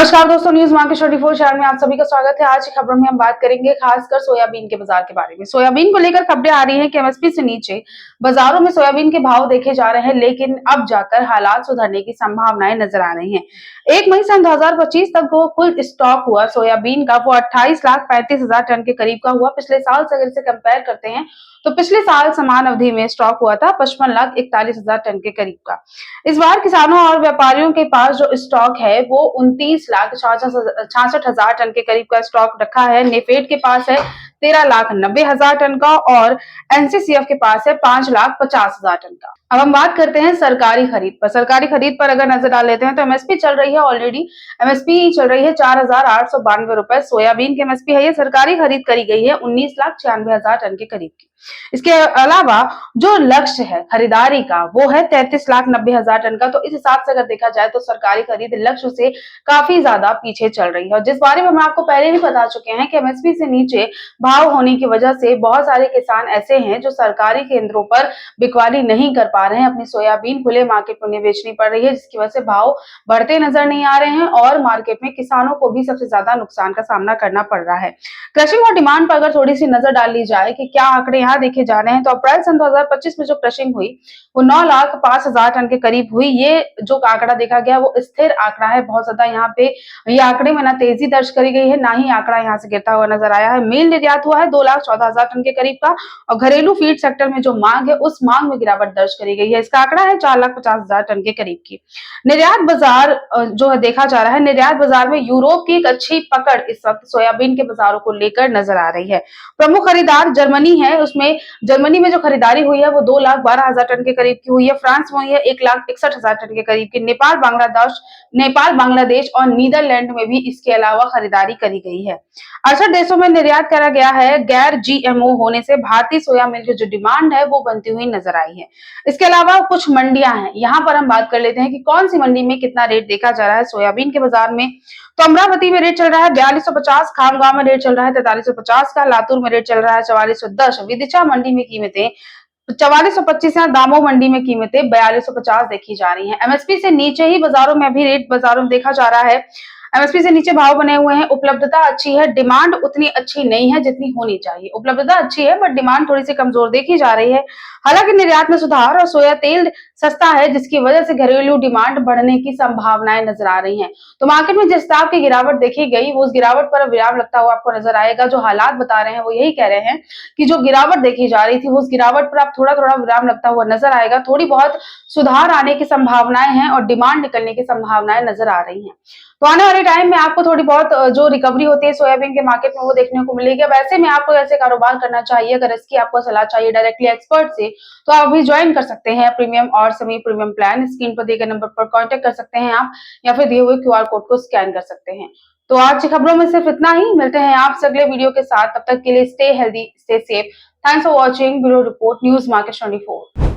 नमस्कार दोस्तों, news market 24 channel में आप सभी का स्वागत है। आज की खबरों में हम बात करेंगे खासकर सोयाबीन के बाजार के बारे में। सोयाबीन को लेकर खबरें आ रही हैं कि एमएसपी से नीचे बाजारों में सोयाबीन के भाव देखे जा रहे हैं, लेकिन अब जाकर हालात सुधरने की संभावनाएं नजर आ रही हैं। 1 मई सन 2025 तक वो कुल स्टॉक हुआ सोयाबीन का वो 28,35,000 टन के करीब का हुआ। पिछले साल से अगर इसे कंपेयर करते हैं तो पिछले साल समान अवधि में स्टॉक हुआ था 55,41,000 टन के करीब का। इस बार किसानों और व्यापारियों के पास जो स्टॉक है वो 29,66,000 टन के करीब का स्टॉक रखा है। नेफेड के पास है 13,90,000 टन का और एनसीसीएफ के पास है 5,50,000 टन का। अब हम बात करते हैं सरकारी खरीद पर। सरकारी खरीद पर अगर नजर डाल लेते हैं तो एमएसपी चल रही है, ऑलरेडी एमएसपी चल रही है 4,892 रुपए। सोयाबीन की एमएसपी है, ये सरकारी खरीद करी गई है 19,96,000 टन के करीब की। इसके अलावा जो लक्ष्य है खरीदारी का वो है 33,90,000 टन का। तो इस हिसाब से अगर देखा जाए तो सरकारी खरीद लक्ष्य से काफी ज्यादा पीछे चल रही है। और जिस बारे में हम आपको पहले ही बता चुके हैं कि एमएसपी से नीचे भाव होने की वजह से बहुत सारे किसान ऐसे हैं जो सरकारी केंद्रों पर बिकवाली नहीं कर पा रहे हैं। अपनी सोयाबीन खुले मार्केट में उन्हें बेचनी पड़ रही है, जिसकी वजह से भाव बढ़ते नजर नहीं आ रहे हैं और मार्केट में किसानों को भी सबसे ज्यादा नुकसान का सामना करना पड़ रहा है। क्रशिंग और डिमांड पर अगर थोड़ी सी नजर डाल ली जाए कि क्या आंकड़े यहाँ देखे जा रहे हैं तो अप्रैल सन 2025 में जो क्रशिंग हुई वो 9,05,000 टन के करीब हुई। ये जो आंकड़ा देखा गया वो स्थिर आंकड़ा है। बहुत ज्यादा यहाँ पे ये आंकड़े में ना तेजी दर्ज करी गई है, ना ही आंकड़ा यहाँ से गिरता हुआ नजर आया है। मेल निर्यात हुआ है 2,14,000 टन के करीब का और घरेलू फीड सेक्टर में जो मांग है उस मांग में गिरावट दर्ज करी गई है। इसका आंकड़ा है 4,50,000 टन के करीब की। निर्यात बाजार जो है देखा जा रहा है, निर्यात बाजार में यूरोप की एक अच्छी पकड़ इस वक्त सोयाबीन के बाजारों को लेकर नजर आ रही है। प्रमुख खरीदार जर्मनी है, उसमें जर्मनी में जो खरीदारी हुई है वो 2,12,000 टन के करीब की हुई है। फ्रांस में हुई है 1,61,000 टन के करीब की। नेपाल, बांग्लादेश और नीदरलैंड में भी इसके अलावा खरीदारी करी गई है। 68 देशों में निर्यात करा गया है। गैर जीएमओ होने से भारतीय सोया मिल की जो डिमांड है वो बनती हुई नजर आई है। इसके अलावा कुछ मंडियां हैं, यहाँ पर हम बात कर लेते हैं कि कौन सी मंडी में कितना रेट देखा जा रहा है सोयाबीन के बाजार में। तो अमरावती में रेट चल रहा है 4250, खामगांव में रेट चल रहा है 4350 का, लातूर में रेट चल रहा है 4410, विदिशा मंडी में कीमतें 4425 है, दामोह मंडी में कीमतें 4250 देखी जा रही हैं। एमएसपी से नीचे ही बाजारों में अभी रेट बाजारों में देखा जा रहा है। एमएसपी से नीचे भाव बने हुए हैं। उपलब्धता अच्छी है, डिमांड उतनी अच्छी नहीं है जितनी होनी चाहिए। उपलब्धता अच्छी है बट डिमांड थोड़ी सी कमजोर देखी जा रही है। हालांकि निर्यात में सुधार और सोया तेल सस्ता है, जिसकी वजह से घरेलू डिमांड बढ़ने की संभावनाएं नजर आ रही हैं। तो मार्केट में जिस हिसाब की गिरावट देखी गई वो उस गिरावट पर विराम लगता हुआ आपको नजर आएगा। जो हालात बता रहे हैं वो यही कह रहे हैं कि जो गिरावट देखी जा रही थी वो उस गिरावट पर आप थोड़ा थोड़ा विराम लगता हुआ नजर आएगा। थोड़ी बहुत सुधार आने की संभावनाएं हैं और डिमांड निकलने की संभावनाएं नजर आ रही हैं। तो आने वाले टाइम में आपको थोड़ी बहुत जो रिकवरी होती है सोयाबीन के मार्केट में वो देखने को मिलेगी। अब ऐसे में आपको ऐसे कारोबार करना चाहिए, अगर इसकी आपको सलाह चाहिए डायरेक्टली एक्सपर्ट से तो आप अभी ज्वाइन कर सकते हैं प्रीमियम और सेमी प्रीमियम प्लान। स्क्रीन पर दिए गए नंबर पर कांटेक्ट कर सकते हैं आप या फिर दिए हुए क्यूआर कोड को स्कैन कर सकते हैं। तो आज की खबरों में सिर्फ इतना ही। मिलते हैं आपसे अगले वीडियो के साथ, तब तक के लिए stay healthy, stay safe. Thanks for watching. Bureau report, news market 24।